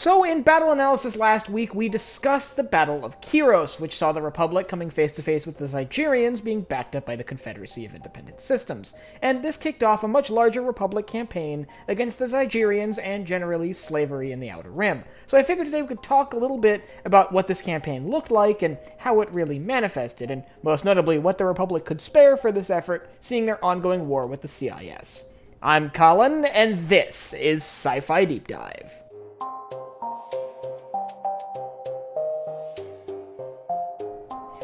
So in Battle Analysis last week, we discussed the Battle of Kyros, which saw the Republic coming face-to-face with the Zygerrians being backed up by the Confederacy of Independent Systems. And this kicked off a much larger Republic campaign against the Zygerrians and generally slavery in the Outer Rim. So I figured today we could talk a little bit about what this campaign looked like and how it really manifested, and most notably what the Republic could spare for this effort, seeing their ongoing war with the CIS. I'm Colin, and this is Sci-Fi Deep Dive.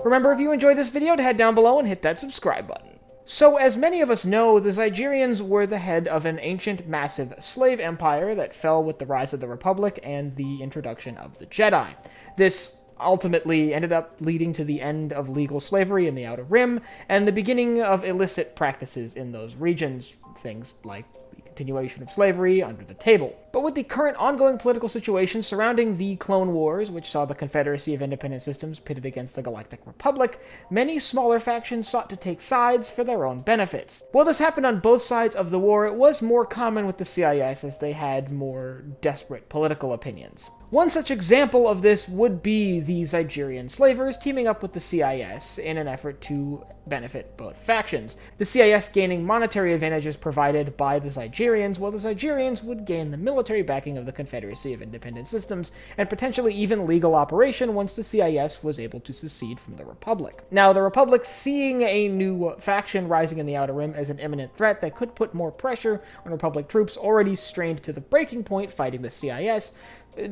Remember, if you enjoyed this video, to head down below and hit that subscribe button. So, as many of us know, the Zygerrians were the head of an ancient, massive slave empire that fell with the rise of the Republic and the introduction of the Jedi. This ultimately ended up leading to the end of legal slavery in the Outer Rim, and the beginning of illicit practices in those regions, things like the continuation of slavery under the table. But with the current ongoing political situation surrounding the Clone Wars, which saw the Confederacy of Independent Systems pitted against the Galactic Republic, many smaller factions sought to take sides for their own benefits. While this happened on both sides of the war, it was more common with the CIS as they had more desperate political opinions. One such example of this would be the Zygerrian Slavers teaming up with the CIS in an effort to benefit both factions, the CIS gaining monetary advantages provided by the Zygerrians, while the Zygerrians would gain the military backing of the Confederacy of Independent Systems, and potentially even legal operation once the CIS was able to secede from the Republic. Now, the Republic, seeing a new faction rising in the Outer Rim as an imminent threat that could put more pressure on Republic troops already strained to the breaking point fighting the CIS,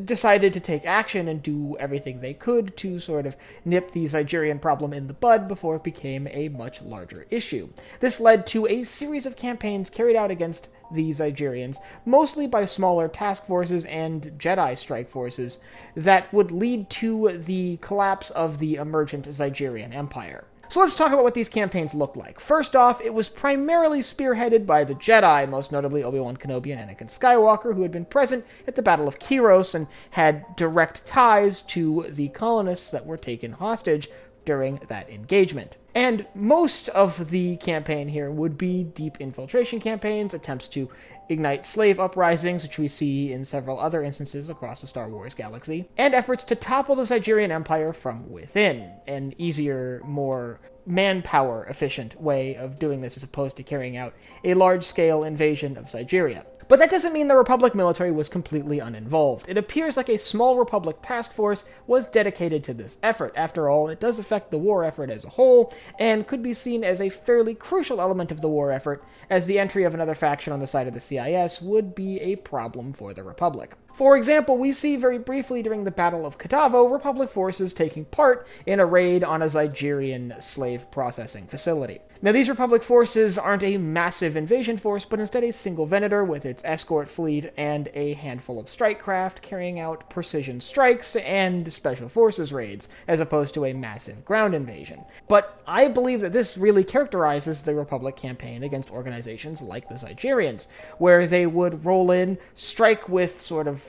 decided to take action and do everything they could to sort of nip the Zygerrian problem in the bud before it became a much larger issue. This led to a series of campaigns carried out against the Zygerrians, mostly by smaller task forces and Jedi strike forces, that would lead to the collapse of the emergent Zygerrian Empire. So let's talk about what these campaigns looked like. First off, it was primarily spearheaded by the Jedi, most notably Obi-Wan Kenobi and Anakin Skywalker, who had been present at the Battle of Kyros and had direct ties to the colonists that were taken hostage during that engagement. And most of the campaign here would be deep infiltration campaigns, attempts to ignite slave uprisings, which we see in several other instances across the Star Wars galaxy, and efforts to topple the Zygerrian Empire from within, an easier, more manpower-efficient way of doing this as opposed to carrying out a large-scale invasion of Zygerria. But that doesn't mean the Republic military was completely uninvolved. It appears like a small Republic task force was dedicated to this effort. After all, it does affect the war effort as a whole, and could be seen as a fairly crucial element of the war effort, as the entry of another faction on the side of the CIS would be a problem for the Republic. For example, we see very briefly during the Battle of Kadavo, Republic forces taking part in a raid on a Zygerrian slave processing facility. Now, these Republic forces aren't a massive invasion force, but instead a single Venator with its escort fleet and a handful of strike craft carrying out precision strikes and special forces raids, as opposed to a massive ground invasion. But I believe that this really characterizes the Republic campaign against organizations like the Zygerrians, where they would roll in, strike with sort of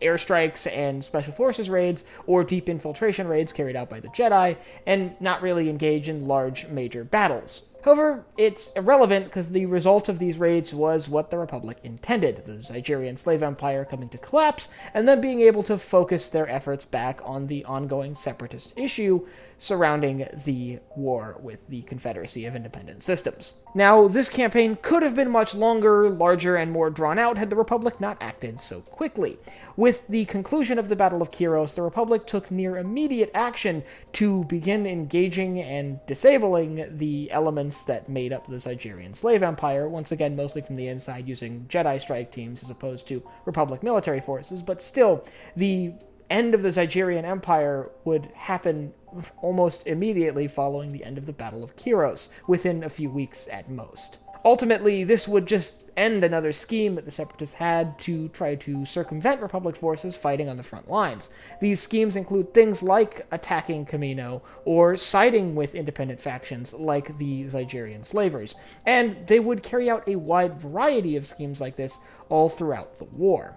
airstrikes and special forces raids, or deep infiltration raids carried out by the Jedi, and not really engage in large major battles. However, it's irrelevant because the result of these raids was what the Republic intended, the Zygerrian slave empire coming to collapse, and then being able to focus their efforts back on the ongoing separatist issue surrounding the war with the Confederacy of Independent Systems. Now, this campaign could have been much longer, larger, and more drawn out had the Republic not acted so quickly. With the conclusion of the Battle of Kyros, the Republic took near immediate action to begin engaging and disabling the elements that made up the Zygerrian slave empire, once again mostly from the inside using Jedi strike teams as opposed to Republic military forces, but still, the end of the Zygerrian Empire would happen almost immediately following the end of the Battle of Kyros, within a few weeks at most. Ultimately, this would just end another scheme that the Separatists had to try to circumvent Republic forces fighting on the front lines. These schemes include things like attacking Camino, or siding with independent factions like the Zygerrian Slavers, and they would carry out a wide variety of schemes like this all throughout the war.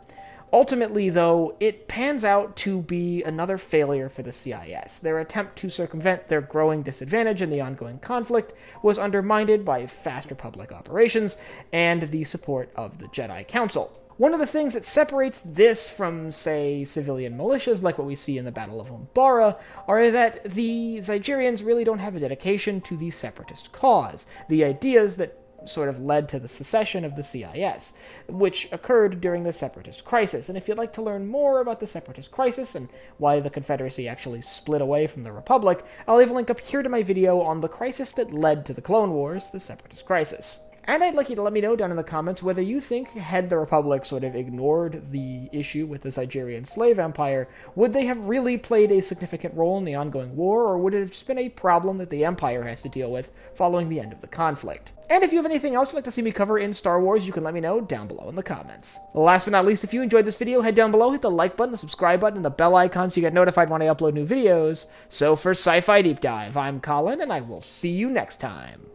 Ultimately, though, it pans out to be another failure for the CIS. Their attempt to circumvent their growing disadvantage in the ongoing conflict was undermined by fast Republic operations and the support of the Jedi Council. One of the things that separates this from, say, civilian militias, like what we see in the Battle of Umbara, are that the Zygerrians really don't have a dedication to the separatist cause, the ideas that sort of led to the secession of the CIS, which occurred during the Separatist Crisis. And if you'd like to learn more about the Separatist Crisis and why the Confederacy actually split away from the Republic, I'll leave a link up here to my video on the crisis that led to the Clone Wars, the Separatist Crisis. And I'd like you to let me know down in the comments whether you think, had the Republic sort of ignored the issue with the Zygerrian slave empire, would they have really played a significant role in the ongoing war, or would it have just been a problem that the Empire has to deal with following the end of the conflict? And if you have anything else you'd like to see me cover in Star Wars, you can let me know down below in the comments. Last but not least, if you enjoyed this video, head down below, hit the like button, the subscribe button, and the bell icon so you get notified when I upload new videos. So for Sci-Fi Deep Dive, I'm Colin, and I will see you next time.